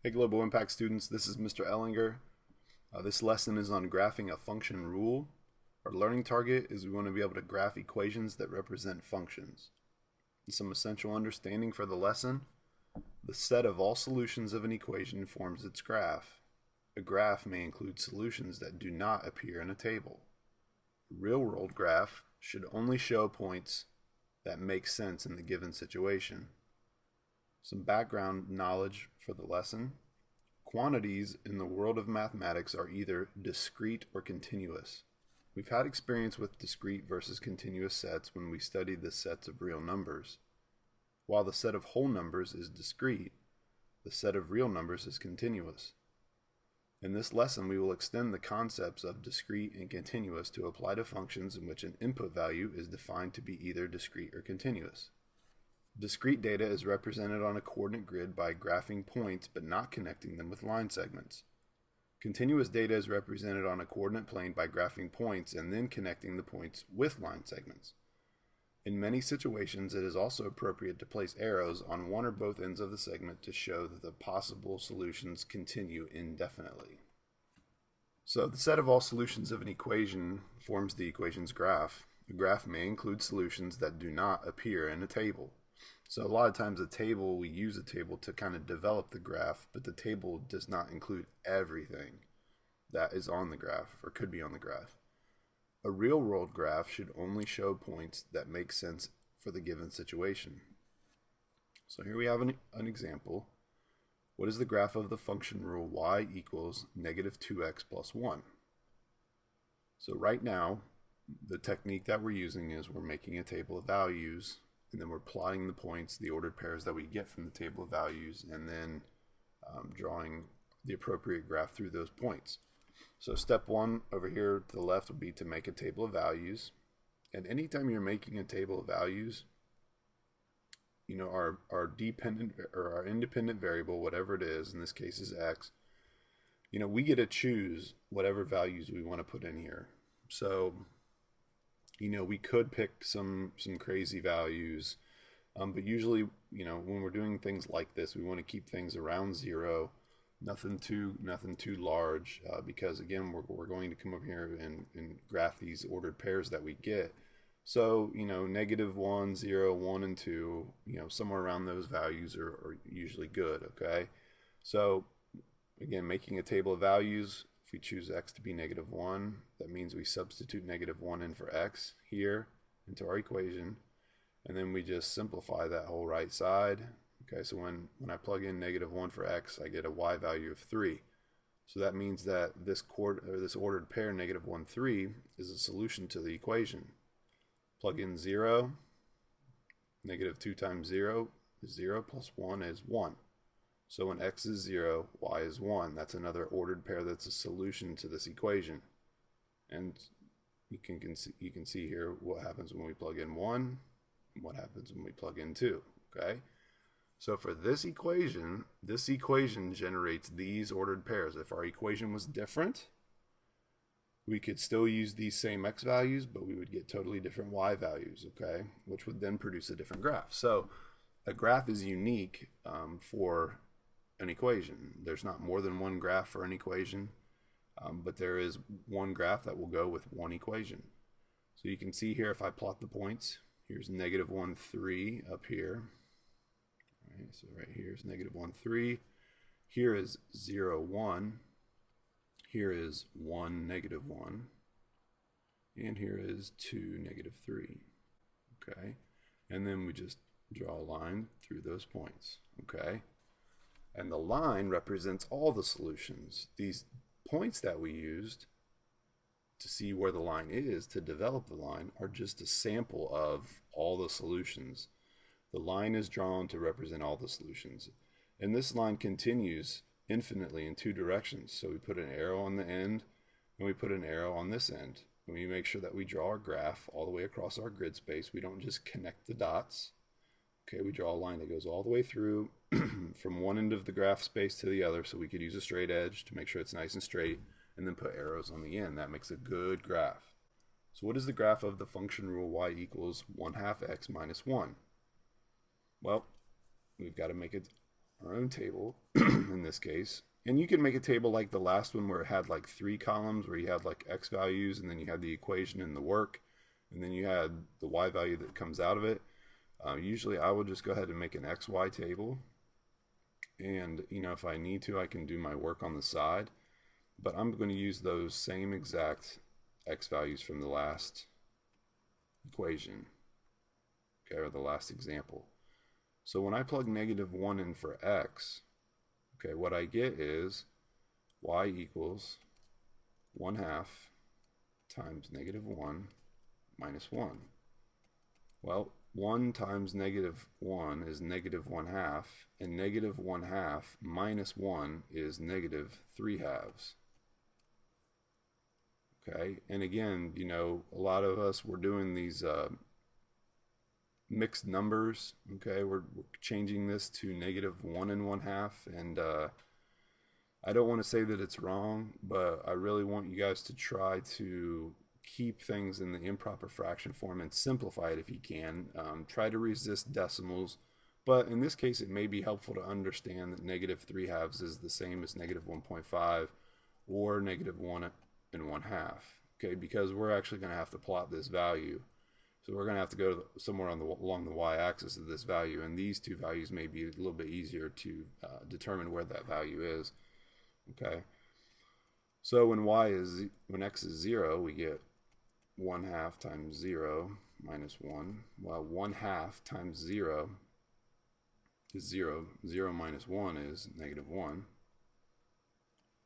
Hey Global Impact students, this is Mr. Ellinger. This lesson is on graphing a function rule. Our learning target is we want to be able to graph equations that represent functions. Some essential understanding for the lesson. The set of all solutions of an equation forms its graph. A graph may include solutions that do not appear in a table. A real-world graph should only show points that make sense in the given situation. Some background knowledge for the lesson. Quantities in the world of mathematics are either discrete or continuous. We've had experience with discrete versus continuous sets when we studied the sets of real numbers. While the set of whole numbers is discrete, the set of real numbers is continuous. In this lesson, we will extend the concepts of discrete and continuous to apply to functions in which an input value is defined to be either discrete or continuous. Discrete data is represented on a coordinate grid by graphing points but not connecting them with line segments. Continuous data is represented on a coordinate plane by graphing points and then connecting the points with line segments. In many situations, it is also appropriate to place arrows on one or both ends of the segment to show that the possible solutions continue indefinitely. So the set of all solutions of an equation forms the equation's graph. A graph may include solutions that do not appear in a table. So a lot of times we use a table to kind of develop the graph, but the table does not include everything that is on the graph or could be on the graph. A real-world graph should only show points that make sense for the given situation. So here we have an example. What is the graph of the function rule y equals negative 2x plus 1? So right now, the technique that we're using is we're making a table of values, and then we're plotting the points, the ordered pairs that we get from the table of values, and then drawing the appropriate graph through those points. So step one over here to the left would be to make a table of values. And anytime you're making a table of values, you know, our dependent or our independent variable, whatever it is, in this case is x, you know, we get to choose whatever values we want to put in here. So you know, we could pick some crazy values, but usually, you know, when we're doing things like this, we want to keep things around 0, nothing too large, because again, we're going to come over here and graph these ordered pairs that we get. So, you know, -1, 0, 1, and 2, you know, somewhere around those values are usually good, okay? So, again, making a table of values, if we choose x to be -1, that means we substitute -1 in for x here into our equation, and then we just simplify that whole right side. Okay, so when I plug in -1 for x, I get a y value of 3. So that means that this ordered pair -1, 3 is a solution to the equation. Plug in 0, -2 times 0 is 0, plus 1 is 1. So when x is 0, y is 1. That's another ordered pair that's a solution to this equation. And you can see here what happens when we plug in 1 and what happens when we plug in 2. Okay? So for this equation generates these ordered pairs. If our equation was different, we could still use these same x values, but we would get totally different y values, okay? Which would then produce a different graph. So a graph is unique for an equation. There's not more than one graph for an equation, but there is one graph that will go with one equation. So you can see here, if I plot the points, here's -1, 3 up here. All right, so right here is -1, 3. Here is 0, 1. Here is 1, -1. And here is 2, -3. Okay, and then we just draw a line through those points. Okay. And the line represents all the solutions. These points that we used to see where the line is, to develop the line, are just a sample of all the solutions. The line is drawn to represent all the solutions. And this line continues infinitely in two directions. So we put an arrow on the end, and we put an arrow on this end. And we make sure that we draw our graph all the way across our grid space. We don't just connect the dots. Okay, we draw a line that goes all the way through from one end of the graph space to the other, so we could use a straight edge to make sure it's nice and straight, and then put arrows on the end. That makes a good graph. So what is the graph of the function rule y equals 1/2 x minus 1? Well, we've got to make it our own table in this case. And you can make a table like the last one where it had like 3 columns, where you had like x values, and then you had the equation and the work, and then you had the y value that comes out of it. Usually I will just go ahead and make an xy table, and if I need to, I can do my work on the side, but I'm going to use those same exact x values from the last equation, okay, or the last example. So when I plug -1 in for x, okay, what I get is y equals 1/2 times -1 minus 1. Well, 1 times -1 is -1/2, and -1/2 minus 1 is -3/2. Okay, and again, a lot of us, we're doing these mixed numbers. Okay, we're changing this to -1 and 1/2, and I don't want to say that it's wrong, but I really want you guys to try to keep things in the improper fraction form and simplify it if you can. Try to resist decimals, but in this case it may be helpful to understand that -3/2 is the same as -1.5 or -1 and 1/2. Okay, because we're actually going to have to plot this value. So we're going to have to go somewhere along the y-axis of this value, and these two values may be a little bit easier to determine where that value is. Okay, so when x is 0, we get 1/2 times 0 minus 1. Well, 1/2 times 0 is 0. 0 minus 1 is -1.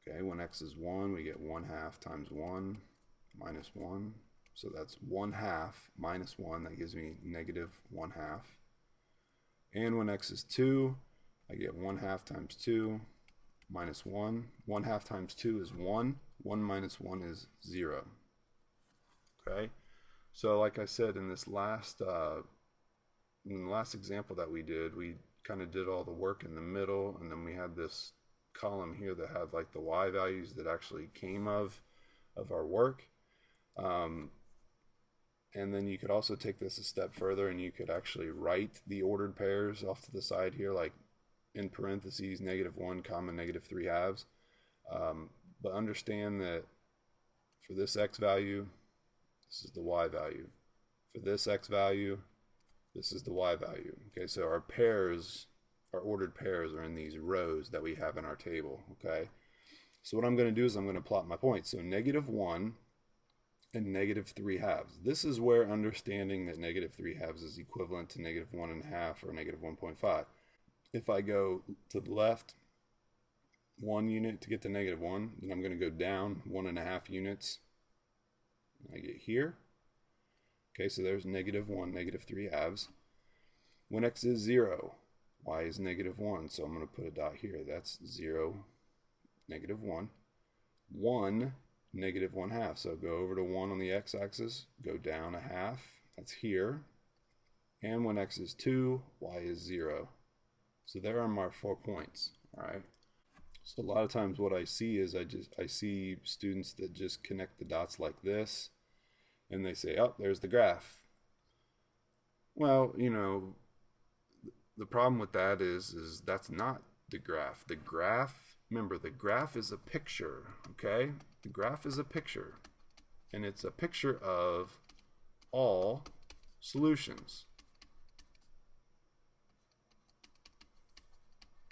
Okay, when x is 1, we get 1/2 times 1 minus 1. So that's 1/2 minus 1. That gives me -1/2. And when x is 2, I get 1/2 times 2 minus 1. 1/2 times 2 is 1. 1 minus 1 is 0. Okay, so like I said, in the last example that we did, we kind of did all the work in the middle, and then we had this column here that had like the y values that actually came of our work. And then you could also take this a step further, and you could actually write the ordered pairs off to the side here, like in parentheses, -1 comma -3/2. But understand that for this x value, this is the y value. For this x value, this is the y value. Okay, so our pairs, our ordered pairs, are in these rows that we have in our table. Okay, so what I'm going to do is I'm going to plot my points. So -1 and -3/2. This is where understanding that -3/2 is equivalent to -1.5 or -1.5. If I go to the left 1 unit to get to -1, then I'm going to go down 1.5 units. I get here. Okay, so there's -1, -3/2. When x is 0, y is -1, so I'm going to put a dot here. That's 0, -1. 1, -1/2. So go over to 1 on the x-axis, go down 1/2. That's here. And when x is 2, y is 0. So there are my 4 points. All right. So a lot of times what I see is I see students that just connect the dots like this, and they say, "Oh, there's the graph." Well, the problem with that is that's not the graph. The graph, remember, the graph is a picture. Okay, the graph is a picture, and it's a picture of all solutions.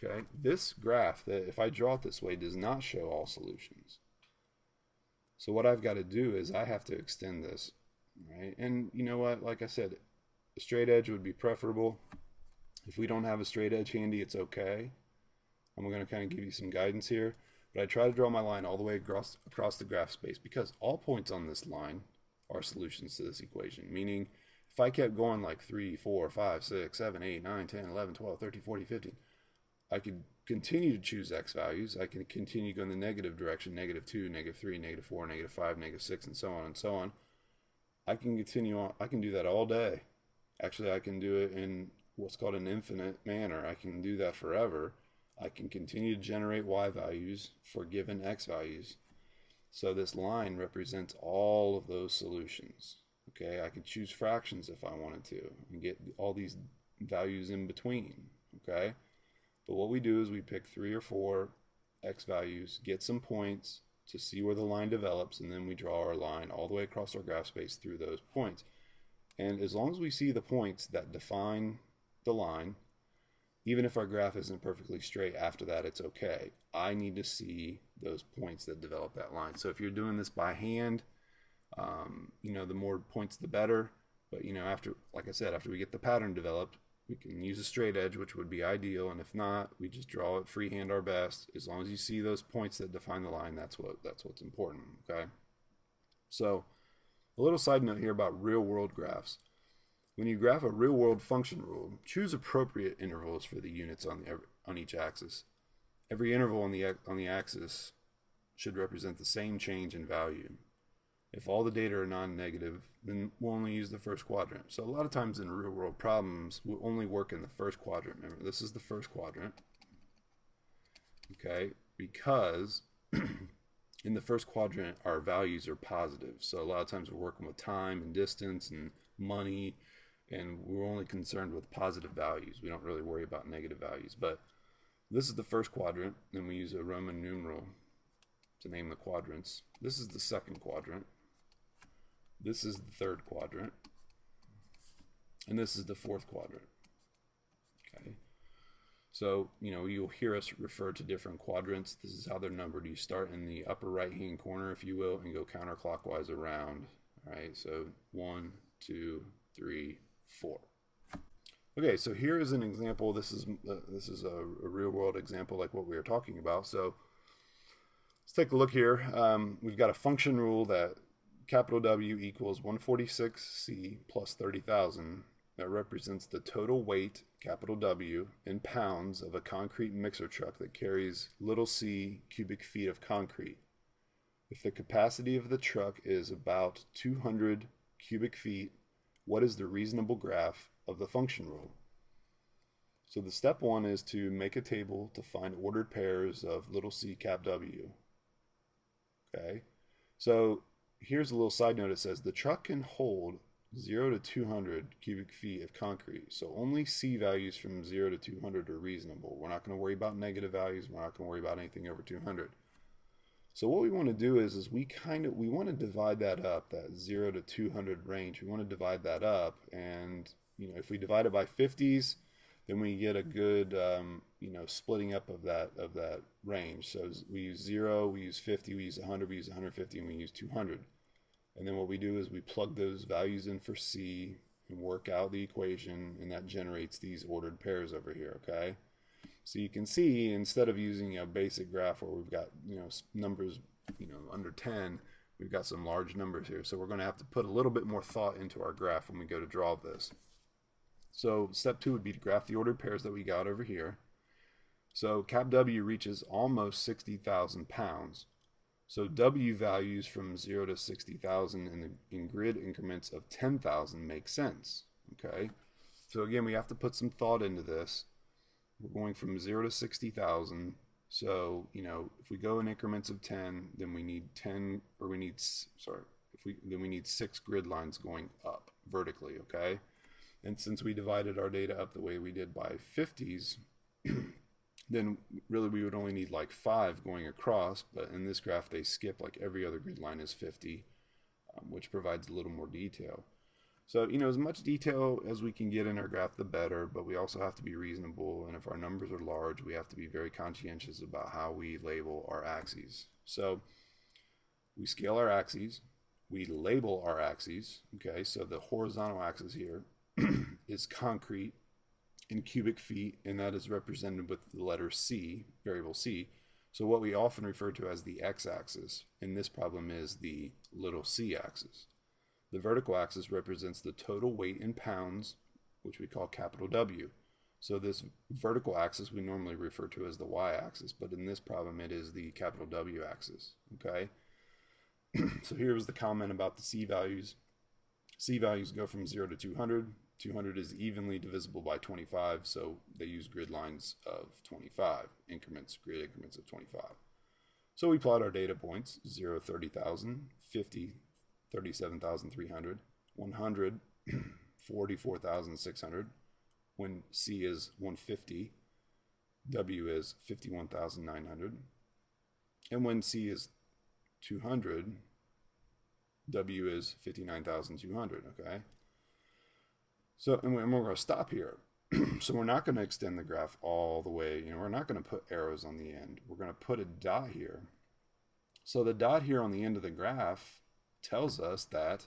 Okay, this graph, that if I draw it this way, does not show all solutions. So what I've got to do is I have to extend this, right? And you know what, like I said, a straight edge would be preferable. If we don't have a straight edge handy, it's okay. I'm going to kind of give you some guidance here, but I try to draw my line all the way across the graph space, because all points on this line are solutions to this equation. Meaning, if I kept going like 3, 4, 5, 6, 7, 8, 9, 10, 11, 12, 13, 14, 15, I could continue to choose x values. I can continue going the negative direction, -2, -3, -4, -5, -6, and so on and so on. I can continue on. I can do that all day. Actually, I can do it in what's called an infinite manner. I can do that forever. I can continue to generate y values for given x values. So this line represents all of those solutions. Okay, I could choose fractions if I wanted to and get all these values in between. Okay, But what we do is we pick 3 or 4 x values, get some points to see where the line develops, and then we draw our line all the way across our graph space through those points. And as long as we see the points that define the line, even if our graph isn't perfectly straight after that, it's okay. I need to see those points that develop that line. So if you're doing this by hand, the more points the better. But after, like I said, after we get the pattern developed, we can use a straight edge, which would be ideal. And if not, we just draw it freehand our best. As long as you see those points that define the line, that's what's important. Okay. So a little side note here about real world graphs. When you graph a real world function rule, choose appropriate intervals for the units on each axis. Every interval on the axis should represent the same change in value. If all the data are non-negative, then we'll only use the first quadrant. So a lot of times in real world problems, we'll only work in the first quadrant. Remember, this is the first quadrant. Okay, because in the first quadrant, our values are positive. So a lot of times we're working with time and distance and money, and we're only concerned with positive values. We don't really worry about negative values. But this is the first quadrant, and we use a Roman numeral to name the quadrants. This is the second quadrant. This is the third quadrant. And this is the fourth quadrant. Okay. So, you'll hear us refer to different quadrants. This is how they're numbered. You start in the upper right-hand corner, if you will, and go counterclockwise around. All right, so 1, 2, 3, 4. Okay, so here is an example. This is a real-world example like what we were talking about. So let's take a look here. We've got a function rule that capital W equals 146C plus 30,000. That represents the total weight, capital W, in pounds of a concrete mixer truck that carries little c cubic feet of concrete. If the capacity of the truck is about 200 cubic feet, what is the reasonable graph of the function rule? So the step 1 is to make a table to find ordered pairs of little c cap W. Okay, so here's a little side note. It says the truck can hold 0 to 200 cubic feet of concrete. So only C values from 0 to 200 are reasonable. We're not going to worry about negative values. We're not going to worry about anything over 200. So what we want to do is we want to divide that up, that 0 to 200 range. We want to divide that up, and if we divide it by 50s, then we get a good splitting up of that range. So we use 0, we use 50, we use 100, we use 150, and we use 200. And then what we do is we plug those values in for C and work out the equation, and that generates these ordered pairs over here, okay? So you can see, instead of using a basic graph where we've got numbers under 10, we've got some large numbers here. So we're going to have to put a little bit more thought into our graph when we go to draw this. So step 2 would be to graph the ordered pairs that we got over here. So cap W reaches almost 60,000 pounds. So W values from 0 to 60,000 in grid increments of 10,000 make sense. Okay, so again, we have to put some thought into this. We're going from 0 to 60,000. So if we go in increments of 10, then we need 10, or we need then we need 6 grid lines going up vertically. Okay, and since we divided our data up the way we did by 50s. Then really we would only need like 5 going across, but in this graph they skip, like every other grid line is 50, which provides a little more detail. So as much detail as we can get in our graph, the better, but we also have to be reasonable, and if our numbers are large, we have to be very conscientious about how we label our axes. So we scale our axes, we label our axes. Okay, so the horizontal axis here is concrete in cubic feet, and that is represented with the letter C, variable C. So what we often refer to as the x-axis in this problem is the little c axis. The vertical axis represents the total weight in pounds, which we call capital W. So this vertical axis we normally refer to as the y-axis, but in this problem it is the capital W axis. Okay, so here's the comment about the C values. C values go from 0 to 200. 200 is evenly divisible by 25, so they use grid lines of 25, grid increments of 25. So we plot our data points: 0, 30,000, 50, 37,300, 100, 44,600, when C is 150, W is 51,900. And when C is 200, W is 59,200, okay? So, and we're going to stop here. So we're not going to extend the graph all the way. We're not going to put arrows on the end. We're going to put a dot here. So the dot here on the end of the graph tells us that,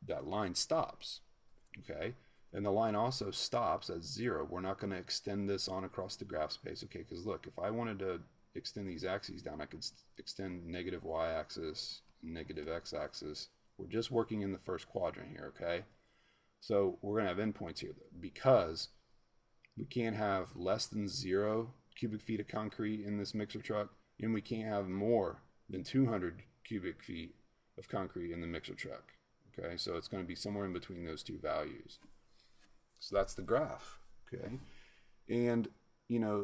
that line stops, okay? And the line also stops at 0. We're not going to extend this on across the graph space, okay? Because look, if I wanted to extend these axes down, I could extend negative y-axis, negative x-axis. We're just working in the first quadrant here, okay? So we're going to have endpoints here because we can't have less than 0 cubic feet of concrete in this mixer truck, and we can't have more than 200 cubic feet of concrete in the mixer truck. Okay, so it's going to be somewhere in between those two values. So that's the graph. Okay, and a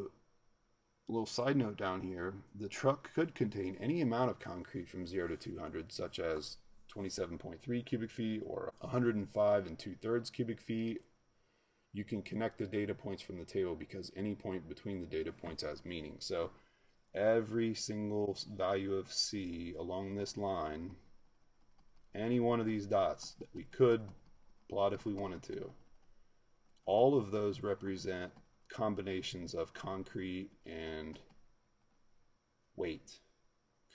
little side note down here, the truck could contain any amount of concrete from 0 to 200, such as 27.3 cubic feet or 105 2/3 cubic feet. You can connect the data points from the table because any point between the data points has meaning. So every single value of C along this line, any one of these dots that we could plot if we wanted to, all of those represent combinations of concrete and weight.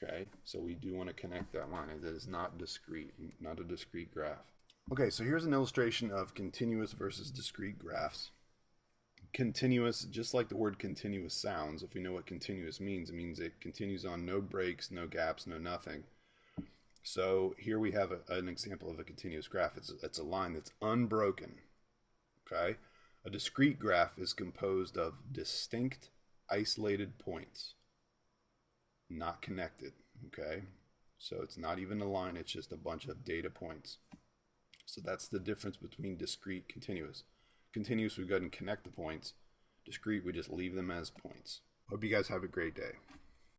Okay, so we do want to connect that line. It is not discrete, not a discrete graph. Okay, so here's an illustration of continuous versus discrete graphs. Continuous, just like the word continuous sounds, if we know what continuous means, it means it continues on no breaks, no gaps, no nothing. So here we have an example of a continuous graph. It's a line that's unbroken. Okay, a discrete graph is composed of distinct, isolated points, not connected. Okay, so it's not even a line, it's just a bunch of data points. So that's the difference between discrete, continuous. Continuous, we go ahead and connect the points. Discrete, we just leave them as points. Hope you guys have a great day.